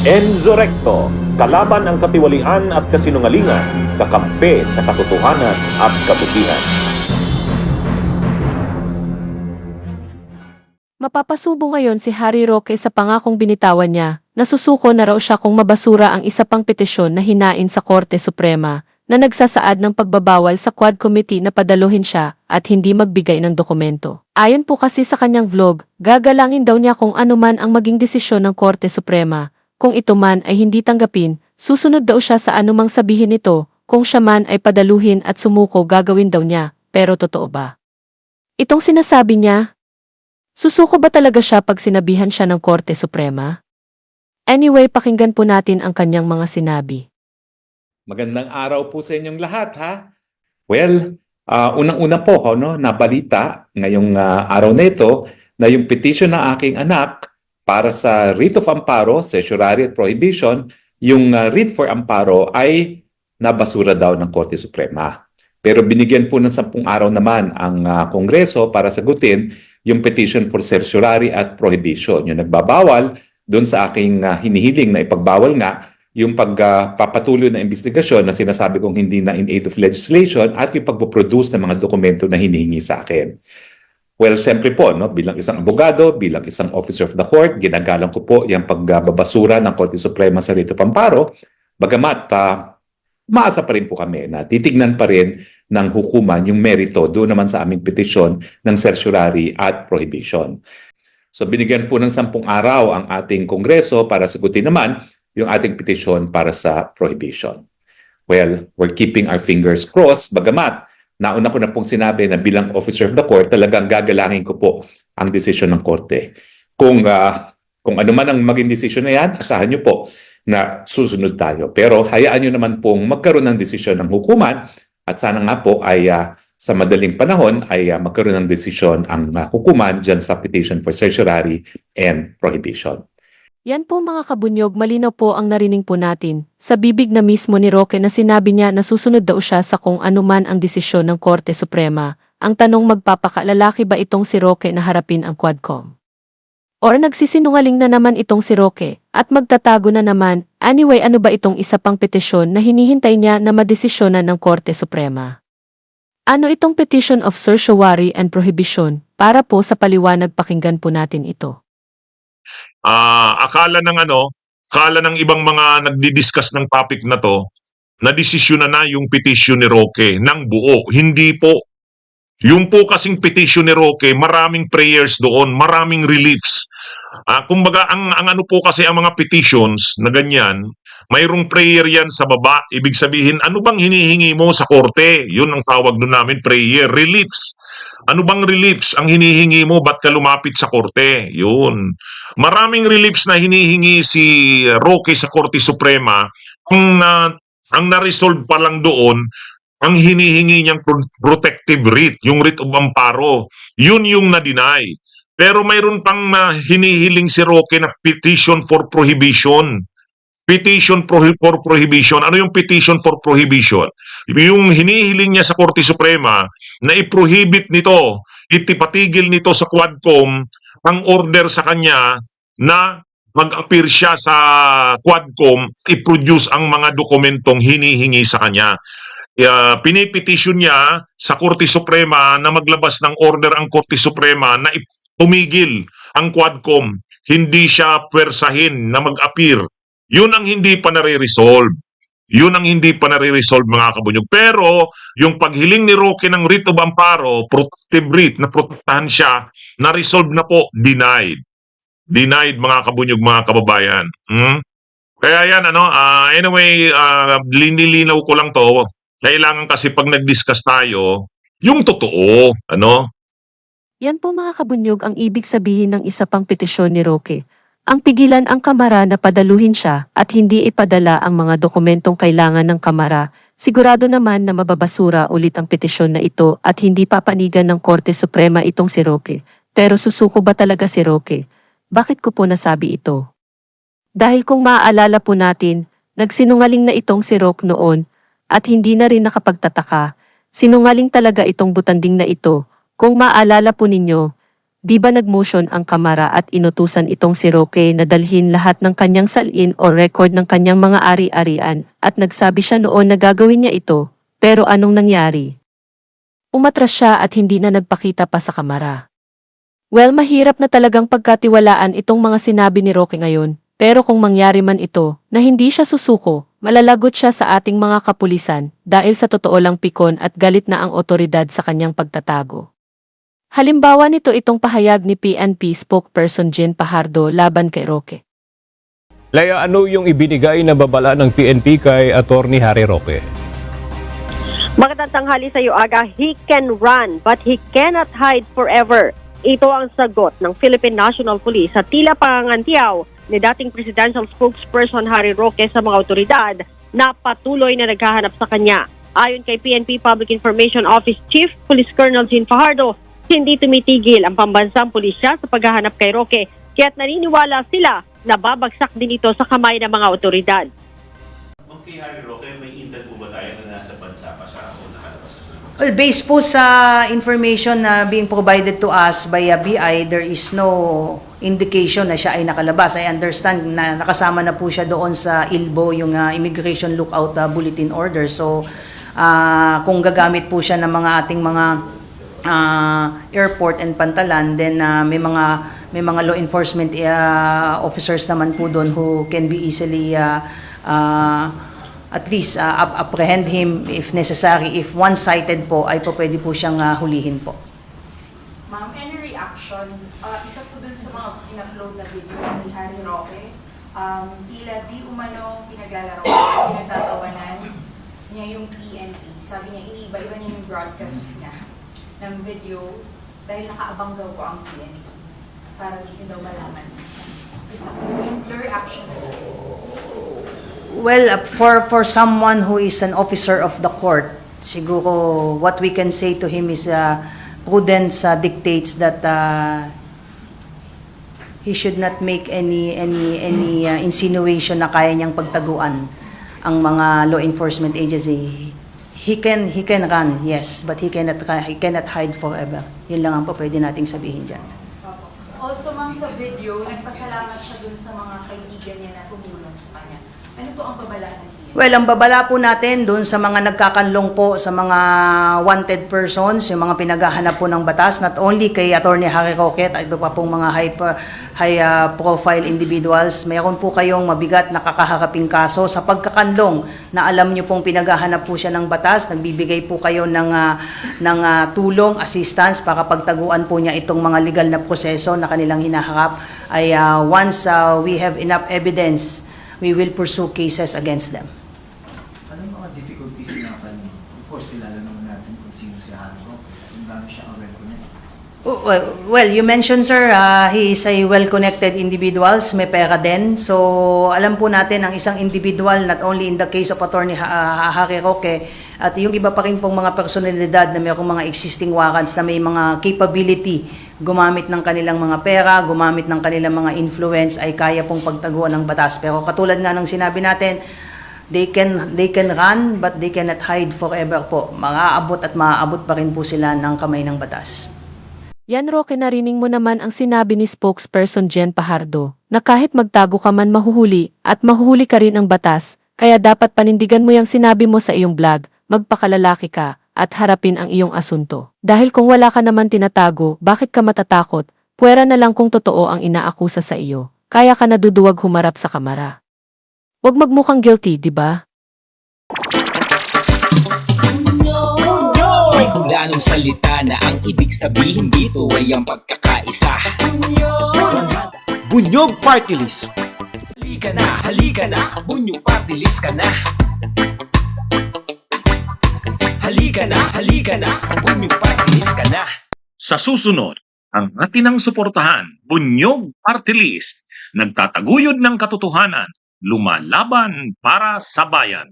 Enzo Recto, kalaban ang katiwalian at kasinungalingan, kakampi sa katotohanan at kabutihan. Mapapasubo ngayon si Harry Roque sa pangakong binitawan niya, nasusuko na raw siya kung mabasura ang isa pang petisyon na hinain sa Korte Suprema, na nagsasaad ng pagbabawal sa Quad Committee na padaluhin siya at hindi magbigay ng dokumento. Ayon po kasi sa kanyang vlog, gagalangin daw niya kung ano man ang maging desisyon ng Korte Suprema. Kung ito man ay hindi tanggapin, susunod daw siya sa anumang sabihin nito, kung siya man ay padaluhin at sumuko gagawin daw niya, pero totoo ba? Itong sinasabi niya, susuko ba talaga siya pag sinabihan siya ng Korte Suprema? Anyway, pakinggan po natin ang kanyang mga sinabi. Magandang araw po sa inyong lahat, ha? Well, unang-una po, nabalita ngayong araw na ito na yung petition ng aking anak para sa writ of amparo, certiorari at prohibition, yung writ for amparo ay nabasura daw ng Korte Suprema. Pero binigyan po ng 10 araw naman ang Kongreso para sagutin yung petition for certiorari at prohibition. Yung nagbabawal doon sa aking hinihiling na ipagbawal nga yung pagpapatuloy na investigasyon na sinasabi kong hindi na in aid of legislation at yung pagpoproduce ng mga dokumento na hinihingi sa akin. Well, siyempre po, bilang isang abogado, bilang isang officer of the court, ginagalang ko po yung pagbabasura ng Korte Suprema sa writ of amparo, bagamat maasa pa rin po kami na titignan pa rin ng hukuman yung merito doon naman sa aming petisyon ng certiorari at prohibition. So binigyan po ng 10 araw ang ating Kongreso para sagutin naman yung ating petisyon para sa prohibition. Well, we're keeping our fingers crossed, bagamat nauna ko na pong sinabi na bilang officer of the court, talagang gagalangin ko po ang desisyon ng korte. Kung ano man ang maging desisyon na yan, asahan nyo po na susunod tayo. Pero hayaan nyo naman pong magkaroon ng desisyon ng hukuman at sana nga po ay sa madaling panahon ay magkaroon ng desisyon ang hukuman dyan sa petition for certiorari and prohibition. Yan po mga kabunyog, malinaw po ang narinig po natin sa bibig na mismo ni Roque na sinabi niya na susunod daw siya sa kung ano man ang desisyon ng Korte Suprema. Ang tanong, magpapakalalaki ba itong si Roque na harapin ang Quadcom? Or nagsisinungaling na naman itong si Roque at magtatago na naman? Anyway, ano ba itong isa pang petisyon na hinihintay niya na madesisyonan ng Korte Suprema? Ano itong petition of certiorari and prohibition? Para po sa paliwanag, pakinggan po natin ito. Akala ng ibang mga nagdi-discuss ng topic na to, na desisyon na yung petition ni Roque ng buo. Hindi po. Yung po kasing petition ni Roque, maraming prayers doon, maraming reliefs. Kumbaga, ang ano po kasi ang mga petitions na ganyan, mayroong prayer yan sa baba. Ibig sabihin, ano bang hinihingi mo sa korte? Yun ang tawag doon namin, prayer, reliefs. Ano bang reliefs ang hinihingi mo? Ba't ka lumapit sa korte? Yun. Maraming reliefs na hinihingi si Roque sa Korte Suprema. Ang na-resolve pa lang doon, ang hinihingi niyang protective writ, yung writ of amparo. Yun yung na-deny. Pero mayroon pang hinihiling si Roque na petition for prohibition. Petition for prohibition. Ano yung petition for prohibition? Yung hinihiling niya sa Korte Suprema na i-prohibit nito, itipatigil nito sa Quadcom ang order sa kanya na mag-appear siya sa Quadcom, i-produce ang mga dokumentong hinihingi sa kanya. Pinipetisyon niya sa Korte Suprema na maglabas ng order ang Korte Suprema na tumigil ang Quadcom. Hindi siya pwersahin na mag-appear. Yun ang hindi pa nare-resolve. Yun ang hindi pa nare-resolve, mga kabunyog. Pero yung paghiling ni Roque ng writ of amparo, protective writ, na protektahan siya, na-resolve na po, denied. Denied, mga kabunyog, mga kababayan. Kaya yan, anyway, linilinaw ko lang to. Kailangan kasi pag nag-discuss tayo, yung totoo, Yan po mga kabunyog ang ibig sabihin ng isa pang petisyon ni Roque. Ang pigilan ang Kamara na padaluhin siya at hindi ipadala ang mga dokumentong kailangan ng Kamara. Sigurado naman na mababasura ulit ang petisyon na ito at hindi papanigan ng Korte Suprema itong si Roque. Pero susuko ba talaga si Roque? Bakit ko po nasabi ito? Dahil kung maaalala po natin, nagsinungaling na itong si Roque noon at hindi na rin nakapagtataka. Sinungaling talaga itong butanding na ito. Kung maaalala po ninyo, Di ba nag-motion ang Kamara at inutusan itong si Roque na dalhin lahat ng kanyang salin o record ng kanyang mga ari-arian at nagsabi siya noon na gagawin niya ito, pero anong nangyari? Umatras siya at hindi na nagpakita pa sa Kamara. Well, mahirap na talagang pagkatiwalaan itong mga sinabi ni Roque ngayon, pero kung mangyari man ito, na hindi siya susuko, malalagot siya sa ating mga kapulisan dahil sa totoo lang pikon at galit na ang otoridad sa kanyang pagtatago. Halimbawa nito itong pahayag ni PNP spokesperson Jen Pajardo laban kay Roque. Lea, ano yung ibinigay na babala ng PNP kay Attorney Harry Roque? Magandang tanghali sa iyo, Aga. He can run, but he cannot hide forever. Ito ang sagot ng Philippine National Police sa tila pangangantiyaw ni dating presidential spokesperson Harry Roque sa mga otoridad na patuloy na naghahanap sa kanya. Ayon kay PNP Public Information Office Chief Police Colonel Jen Pajardo, hindi tumitigil ang pambansang pulisya sa paghahanap kay Roque, kaya't naniniwala sila na babagsak din ito sa kamay ng mga otoridad. Kay Harry Roque, may intel po ba tayo na nasa bansa pa siya o nakalabas na siya? Well, based po sa information na being provided to us by BI, there is no indication na siya ay nakalabas. I understand na nakasama na po siya doon sa ILBO, yung Immigration Lookout Bulletin Order. So, kung gagamit po siya ng mga ating mga airport and pantalan, then may mga law enforcement officers naman po doon who can be easily at least apprehend him if necessary. If one-sided po, ay po pwede po siyang hulihin po. Ma'am, any reaction? Isa po dun sa mga in-upload na video ni Harry Roque, tila di umano pinaglalaro, pinagtatawanan niya yung PNP. Sabi niya, iniiba-iba niya yung broadcast niya ng video dahil nakaabang daw po ang PNP para hindi daw malaman. Your reaction? Well, for someone who is an officer of the court, siguro what we can say to him is prudence dictates that he should not make any insinuation na kaya niyang pagtaguan ang mga law enforcement agency. He can run, yes, but he cannot hide forever. Yun lang ang po pwede nating sabihin dyan. Also, ma'am, sa video, nagpasalamat siya dun sa mga kaibigan niya na tumulong sa kanya. Ano po ang babala ng PNP? Well, ang babala po natin doon sa mga nagkakanlong po sa mga wanted persons, yung mga pinaghahanap po ng batas, not only kay Attorney Harry Roque at iba pa pong mga high profile individuals, mayroon po kayong mabigat na kakaharaping kaso sa pagkakanlong na alam nyo pong pinaghahanap po siya ng batas, nagbibigay po kayo ng tulong, assistance para pagtaguan po niya itong mga legal na proseso na kanilang hinaharap. Ay once we have enough evidence, we will pursue cases against them. Ano yung mga difficulties na kanina? Of course, kilala naman natin kung sino si Harry Roque. Kung gaano siya well-connected. Well, you mentioned, sir, he is a well-connected individual, may pera din. So, alam po natin ang isang individual, not only in the case of Attorney Harry Roque, at yung iba pa rin pong mga personalidad na mayroong mga existing warrants na may mga capability gumamit ng kanilang mga pera, gumamit ng kanilang mga influence, ay kaya pong pagtaguan ng batas. Pero katulad nga ng sinabi natin, they can run but they cannot hide forever po. Maaabot at maaabot pa rin po sila ng kamay ng batas. Yan Roque, narinig mo naman ang sinabi ni spokesperson Jen Pajardo, na kahit magtago ka man mahuhuli at mahuhuli ka rin ang batas, kaya dapat panindigan mo yung sinabi mo sa iyong vlog, magpakalalaki ka at harapin ang iyong asunto. Dahil kung wala ka naman tinatago, bakit ka matatakot? Puwera na lang kung totoo ang inaakusa sa iyo. Kaya ka naduduwag humarap sa kamara. Huwag magmukhang guilty, di ba? May kulanong salita na ang ibig sabihin dito ay ang pagkakaisa. Bunyog Party List. Halika na, Bunyog Party List ka na. Halika na, Bunyog Party List ka na. Sa susunod, ang atinang suportahan, Bunyog Party List, nagtataguyod ng katotohanan, lumalaban para sa bayan.